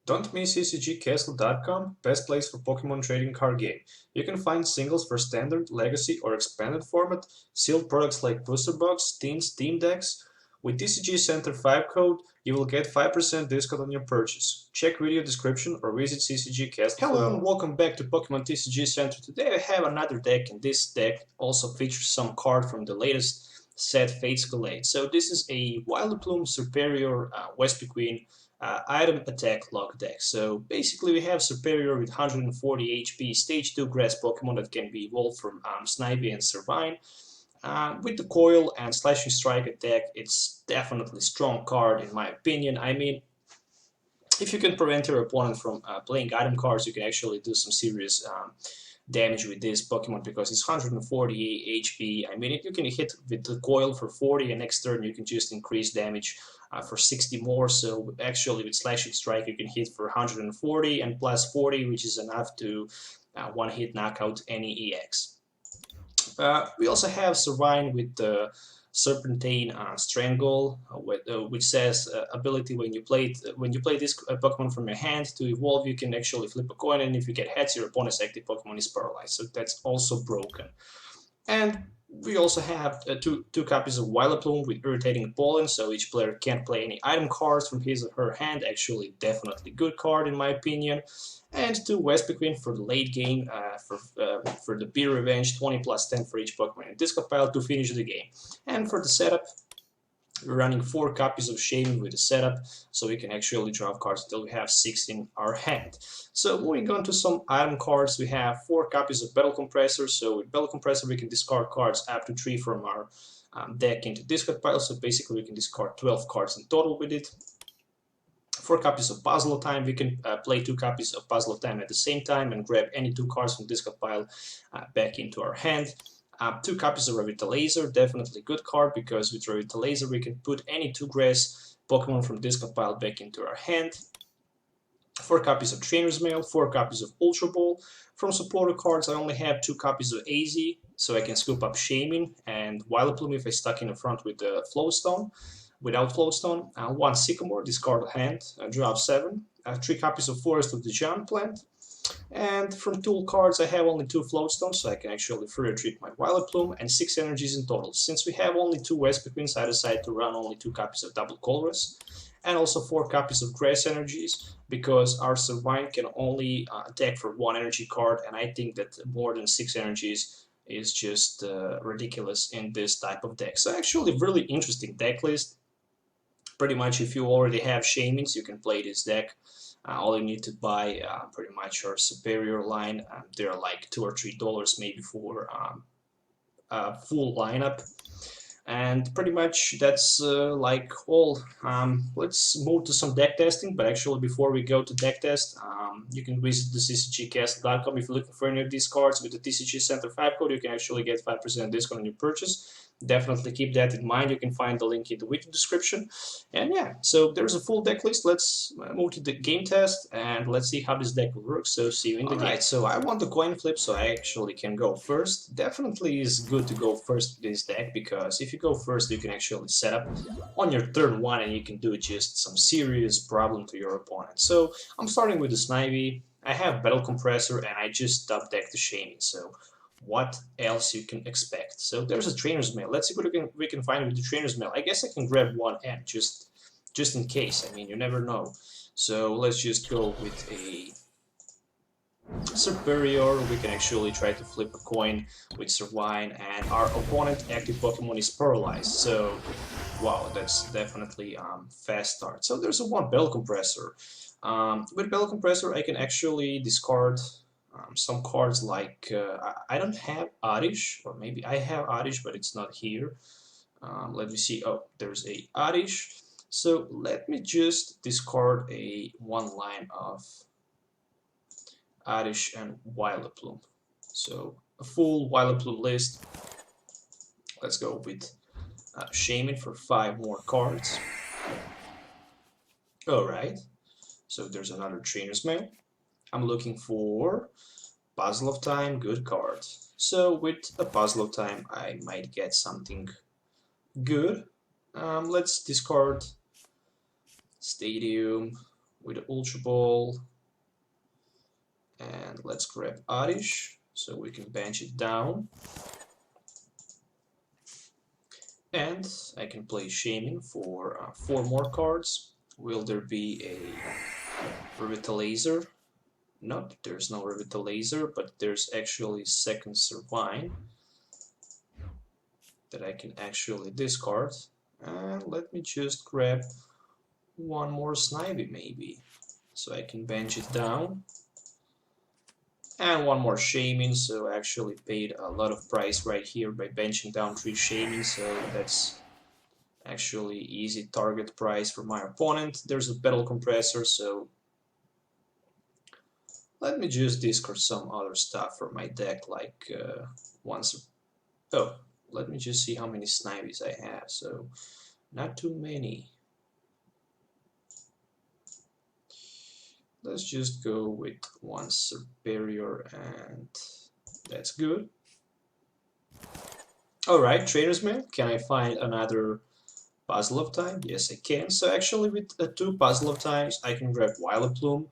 Don't miss TCG best place for Pokemon trading card game. You can find singles for standard, legacy, or expanded format, sealed products like booster box, teams, team decks. With TCG Center 5 code, you will get 5% discount on your purchase. Check video description or visit CCG Castle. Hello and welcome back to Pokemon TCG Center. Today I have another deck, and this deck also features some card from the latest set Fates Collate. So this is a Vileplume Serperior Vespiquen item attack lock deck. So basically we have Serperior with 140 HP stage 2 grass Pokemon that can be evolved from Snivy and Servine. With the coil and slashing strike attack, it's definitely strong card in my opinion. I mean, if you can prevent your opponent from playing item cards, you can actually do some serious damage with this Pokemon because it's 140 HP. I mean, you can hit with the coil for 40 and next turn you can just increase damage for 60 more. So actually with Slashing Strike you can hit for 140 and plus 40, which is enough to one hit knockout any EX. We also have Servine with the Serpentine Strangle, which says ability when you play this Pokemon from your hand to evolve, you can actually flip a coin, and if you get heads, your opponent's active Pokemon is paralyzed. So that's also broken. And we also have two copies of Vileplume with Irritating Pollen, so each player can't play any item cards from his or her hand. Actually, definitely good card in my opinion. And two Vespiquen for the late game, for the Beer Revenge, 20 plus 10 for each Pokemon in discard pile to finish the game. And for the setup, we're running 4 copies of Shaymin with the setup, so we can actually draw cards until we have 6 in our hand. So moving on to some item cards, we have 4 copies of Battle Compressor. So with Battle Compressor we can discard cards up to 3 from our deck into discard pile, so basically we can discard 12 cards in total with it. 4 copies of Puzzle of Time, we can play 2 copies of Puzzle of Time at the same time and grab any 2 cards from discard pile back into our hand. 2 copies of Revitalizer, definitely good card because with Revitalizer we can put any 2 grass Pokemon from discard pile back into our hand. 4 copies of Trainers Mail, 4 copies of Ultra Ball. From supporter cards I only have 2 copies of AZ, so I can scoop up Shaymin and Vileplume if I stuck in the front with the Float Stone. Without Float Stone, 1 Sycamore, discard a hand, draw 7. 3 copies of Forest of the Giant Plant. And from tool cards I have only 2 Float Stones, so I can actually further treat my Vileplume, and 6 energies in total. Since we have only 2 Vespiquens, I decided to run only 2 copies of double Colorless, and also 4 copies of Grass energies, because our Servine can only attack for 1 energy card, and I think that more than 6 energies is just ridiculous in this type of deck. So actually really interesting deck list. Pretty much if you already have Shaymins, you can play this deck. All you need to buy pretty much our Serperior line. They're like $2 or $3 maybe for a full lineup. And pretty much that's like all. Let's move to some deck testing, but actually before we go to deck test, you can visit the CCGcastle.com if you're looking for any of these cards. With the TCG Center 5 code, you can actually get 5% discount on your purchase. Definitely keep that in mind. You can find the link in the video description. And yeah, so there's a full deck list. Let's move to the game test and let's see how this deck will work. So see you in the game. Alright, so I want the coin flip, so I actually can go first. Definitely is good to go first with this deck, because if you go first you can actually set up on your turn 1 and you can do just some serious problem to your opponent. So I'm starting with the Snivy. I have Battle Compressor and I just top deck the Shaymin. So what else you can expect? So there's a Trainer's Mail. Let's see what we can find with the Trainer's Mail. I guess I can grab 1 end just in case. I mean, you never know. So let's just go with a Serperior. We can actually try to flip a coin with Servine, and our opponent active Pokemon is paralyzed. So wow, that's definitely fast start. So there's a 1 Battle Compressor. With Battle Compressor I can actually discard some cards like, I don't have Oddish, or maybe I have Oddish but it's not here. Let me see, oh, there's a Oddish. So let me just discard a 1 line of Oddish and Vileplume. So a full Vileplume list. Let's go with Shaymin for 5 more cards. Alright, so there's another Trainer's Mail. I'm looking for Puzzle of Time, good card. So with a Puzzle of Time I might get something good. Let's discard Stadium, with the Ultra Ball, and let's grab Oddish so we can bench it down. And I can play Shaymin for 4 more cards. Will there be a Revitalizer? Nope, there's no Revitalizer, but there's actually second Servine that I can actually discard. And let me just grab one more Snivy maybe, so I can bench it down. And one more Shaymin, so I actually paid a lot of price right here by benching down 3 Shaymin, so that's actually easy target price for my opponent. There's a Battle Compressor, so let me just discard some other stuff for my deck, like oh, let me just see how many Snivies I have, so not too many. Let's just go with one Serperior, and that's good. Alright, Trainers Mail, can I find another Puzzle of Time? Yes, I can. So actually with 2 Puzzle of Times, I can grab Vileplume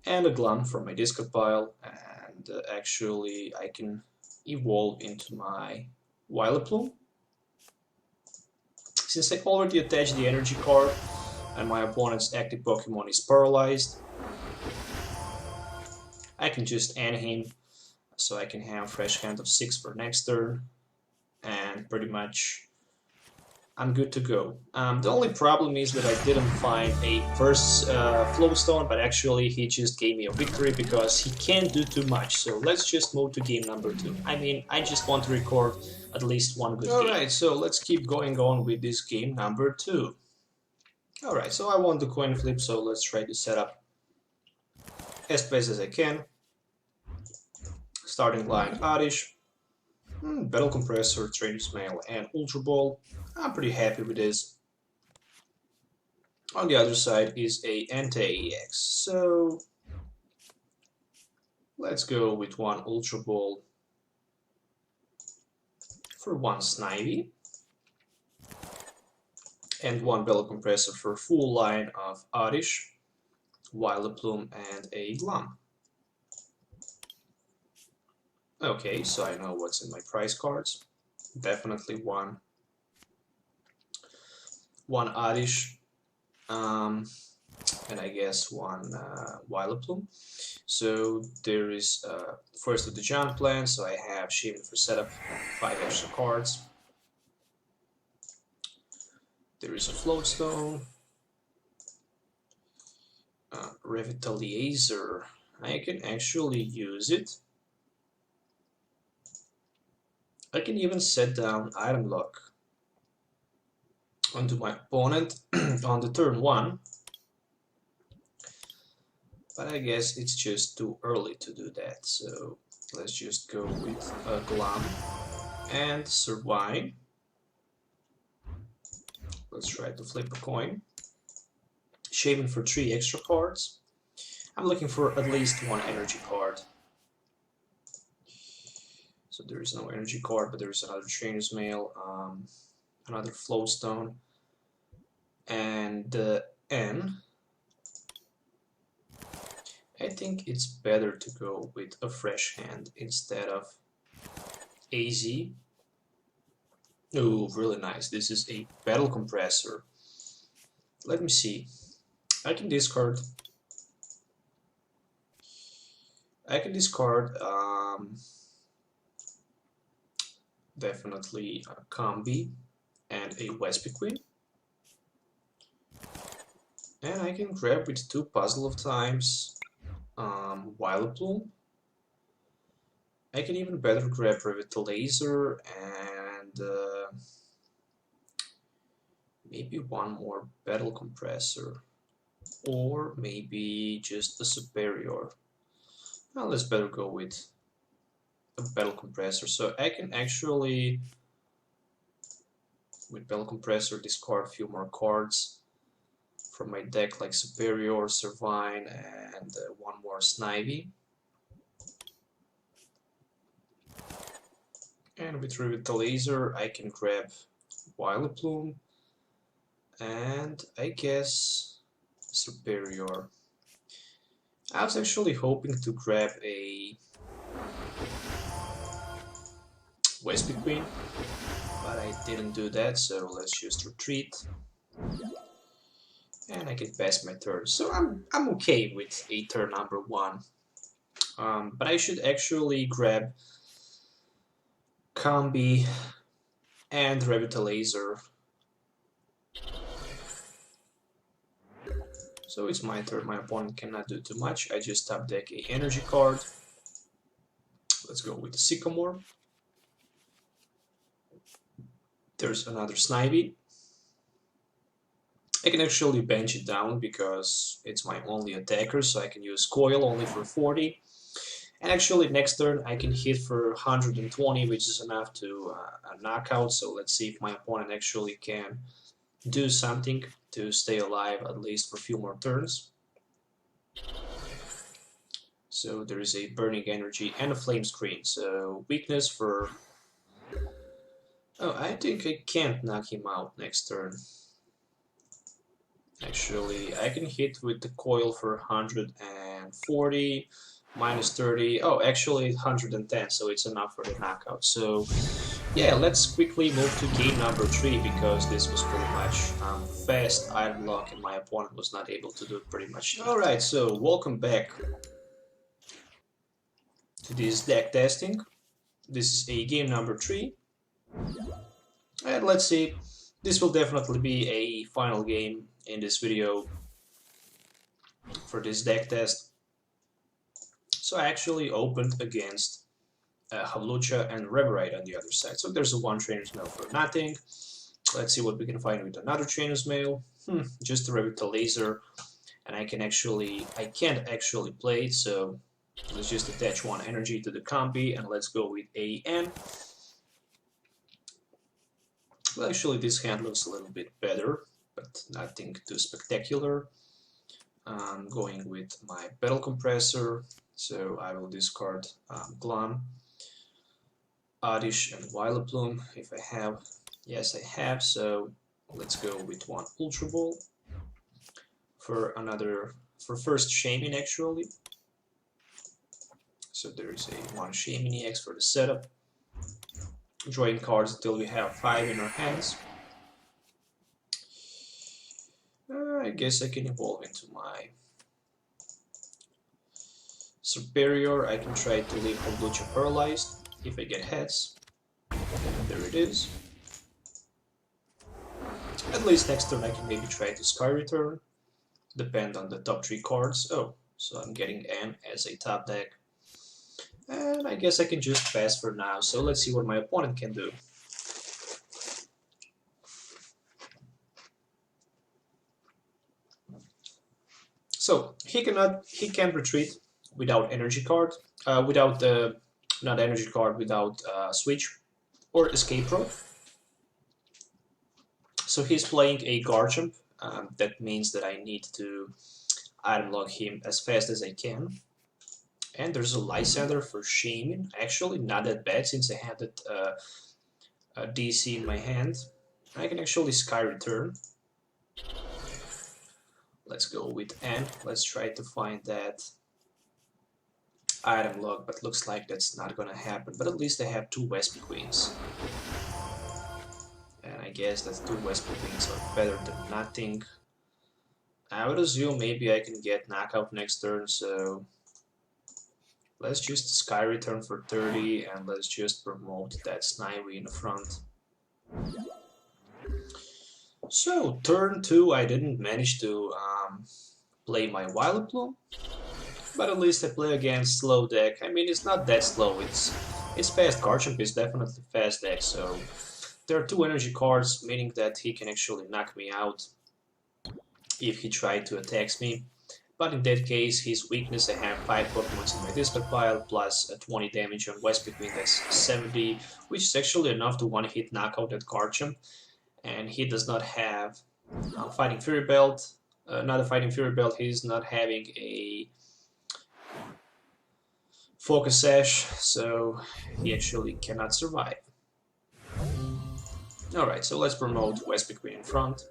and a Gloom from my discard pile, and actually I can evolve into my Vileplume. Since I already attached the energy card, and my opponent's active Pokemon is paralyzed, I can just end him, so I can have fresh hand of 6 for next turn, and pretty much I'm good to go. The only problem is that I didn't find a first Float Stone, but actually he just gave me a victory because he can't do too much. So let's just move to game number 2. I mean, I just want to record at least one good game. Alright, so let's keep going on with this game number 2. Alright, so I won the coin flip, so let's try to set up as best as I can. Starting line Oddish, Battle Compressor, Trainers Mail, and Ultra Ball. I'm pretty happy with this. On the other side is a anti-EX, so let's go with one Ultra Ball for one Snivy, and one Battle Compressor for full line of Oddish, Vileplume, and a Gloom. Okay, so I know what's in my prize cards. Definitely one Oddish, and I guess one Vileplume. So there is first of the Giant Plan, so I have Shaymin for setup, 5 extra cards. There is a Float Stone, Revitalizer. I can actually use it. I can even set down Item Lock onto my opponent on the turn 1, but I guess it's just too early to do that, so let's just go with a Gloom and Servine. Let's try to flip a coin. Shaymin for 3 extra cards. I'm looking for at least one energy card. So there is no energy card, but there is another Trainers Mail, another Float Stone, and N. I think it's better to go with a fresh hand instead of AZ. Oh, really nice. This is a Battle Compressor. Let me see. I can discard. Definitely a Combee and a Vespiquen. And I can grab with 2 Puzzle of Times, Vileplume. I can even better grab Revitalizer and maybe one more Battle Compressor, or maybe just a Serperior. Now let's better go with a Battle Compressor. So I can actually, with Battle Compressor, discard a few more cards from my deck, like Serperior, Servine, and one more Snivy. And with Revitalizer, I can grab Vileplume, and I guess Serperior. I was actually hoping to grab a Vespiquen, but I didn't do that, so let's just retreat. And I can pass my turn. So I'm okay with a turn number 1. But I should actually grab Combee and Revitalizer. So it's my turn. My opponent cannot do too much. I just top deck a energy card. Let's go with the Sycamore. There's another Snivy. I can actually bench it down because it's my only attacker, so I can use Coil only for 40. And actually next turn I can hit for 120, which is enough to knock out. So let's see if my opponent actually can do something to stay alive at least for a few more turns. So there is a Burning Energy and a Flame Screen. So weakness for... Oh, I think I can't knock him out next turn. Actually, I can hit with the Coil for 140, minus 30. Oh, actually 110, so it's enough for the knockout. So, yeah, let's quickly move to game number 3 because this was pretty much fast item lock and my opponent was not able to do it pretty much. Alright, so welcome back to this deck testing. This is a game number 3. And let's see, this will definitely be a final game in this video for this deck test. So I actually opened against Hawlucha and Reverite on the other side. So there's a 1 Trainer's Mail for nothing. Let's see what we can find with another Trainer's Mail. Just a Revitalizer, and I can't actually play it, so let's just attach 1 energy to the Combee and let's go with AN. Well, actually this hand looks a little bit better, but nothing too spectacular. I'm going with my Battle Compressor, so I will discard Gloom, Oddish and Vileplume if I have. Yes, I have, so let's go with 1 Ultra Ball for first Shaymin actually. So there is a 1 Shaymin-EX for the setup. Drawing cards until we have 5 in our hands. I guess I can evolve into my Serperior. I can try to leave Hawlucha paralyzed if I get heads. And there it is. At least next turn I can maybe try to Sky Return. Depend on the top 3 cards. Oh, so I'm getting N as a top deck. And I guess I can just pass for now, so let's see what my opponent can do. So he can't retreat without energy card, without switch or escape rope. So he's playing a Garchomp. That means that I need to item lock him as fast as I can. And there's a Lysander for Shaymin. Actually, not that bad since I had that DC in my hand. I can actually Sky Return. Let's go with N. Let's try to find that item lock, but looks like that's not gonna happen. But at least I have 2 Vespiquens. And I guess that 2 Vespiquens are better than nothing. I would assume maybe I can get knockout next turn, so let's just Sky Return for 30 and let's just promote that Snivy in the front. So, turn 2 I didn't manage to play my Vileplume, but at least I play against slow deck. I mean, it's not that slow, it's fast. Garchomp is definitely fast deck, so there are 2 energy cards, meaning that he can actually knock me out if he tried to attack me. But in that case, his weakness, I have 5 Pokémon in my discard pile, plus 20 damage on Vespiquen, that's 70, which is actually enough to one-hit knockout that Garchomp. And he does not have Fighting Fury Belt, not a Fighting Fury Belt, he's not having a Focus Sash, so he actually cannot survive. Alright, so let's promote Vespiquen in front.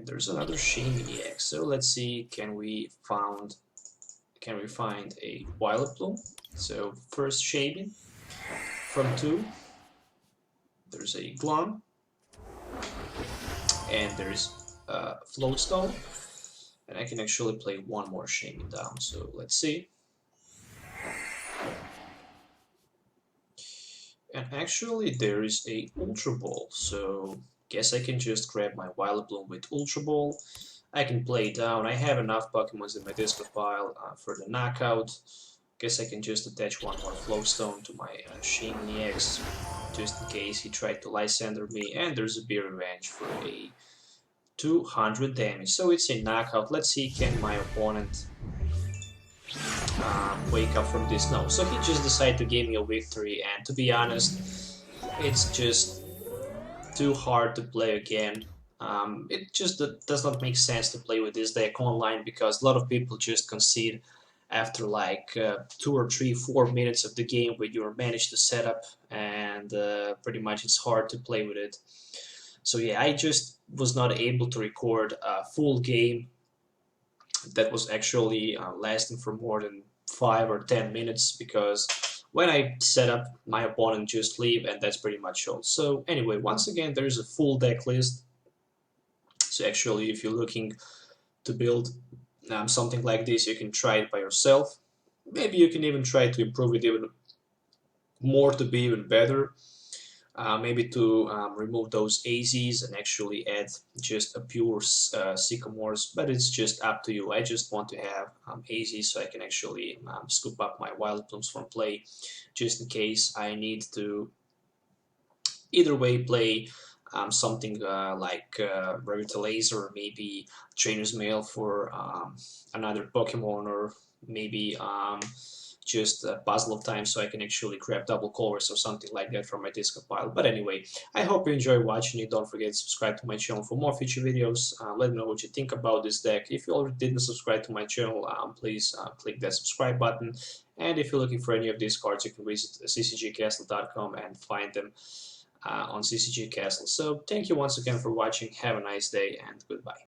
And there's another Shaymin-EX. So let's see, can we find a Vileplume? So first Shaymin from 2. There's a Gloom, and there's Float Stone, and I can actually play one more Shaymin down. So let's see. And actually there is a Ultra Ball, so guess I can just grab my Vileplume with Ultra Ball. I can play down. I have enough Pokemons in my discard pile for the knockout. Guess I can just attach one more Float Stone to my Shaymin-EX, just in case he tried to Lysander me. And there's a Be Revenge for a 200 damage. So it's a knockout. Let's see, can my opponent wake up from this? No. So he just decided to give me a victory, and to be honest, it's just too hard to play again. It just does not make sense to play with this deck online, because a lot of people just concede after like 2 or 3, 4 minutes of the game with your managed to set up, and pretty much it's hard to play with it. So yeah, I just was not able to record a full game that was actually lasting for more than 5 or 10 minutes, because when I set up, my opponent just leave, and that's pretty much all. So anyway, once again, there's a full deck list. So actually, if you're looking to build something like this, you can try it by yourself. Maybe you can even try to improve it even more to be even better. Maybe to remove those AZs and actually add just a pure Sycamores, but it's just up to you. I just want to have AZs so I can actually scoop up my Vileplumes from play, just in case I need to either way play something like Revitalizer, or maybe Trainers Mail for another Pokemon, or maybe just Puzzle of Time, so I can actually grab double Colorless or something like that from my discard pile. But anyway, I hope you enjoy watching it. Don't forget to subscribe to my channel for more future videos. Let me know what you think about this deck. If you already didn't subscribe to my channel, please click that subscribe button. And if you're looking for any of these cards, you can visit ccgcastle.com and find them on CCG Castle. So thank you once again for watching. Have a nice day, and goodbye.